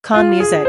Khan Music.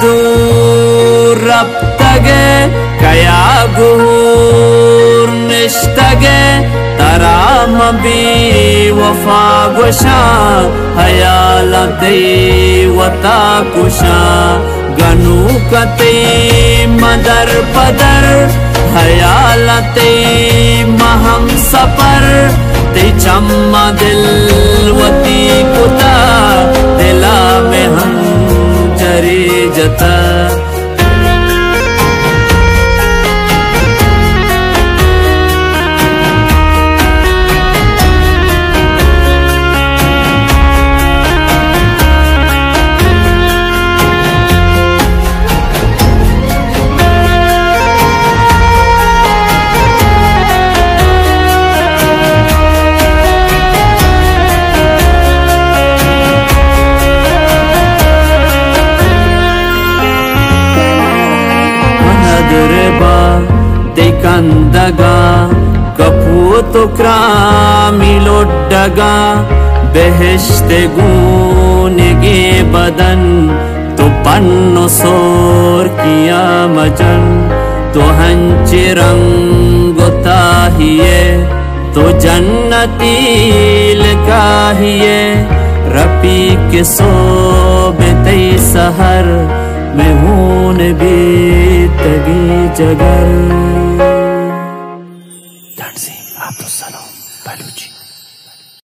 दूर रब तगे कया गुहूर निश्तगे तराम भी वफा गुशा हयालते वता कुशा गनु कते मदर पदर हयालते महम सपर ते चम्मा दिल वती कुता दिला में हम जरी जता देखंदगा कपूतो क्रामिलोड्डगा बेहेश्ते गूनेगे बदन तो पन्नो सोर किया मजन तो हंचे रंगो ताहिए तो जन्नती लगाहिए रपी के सोबते सहर मैं हूं बीतगी जगर आप तो सुनो बलूची।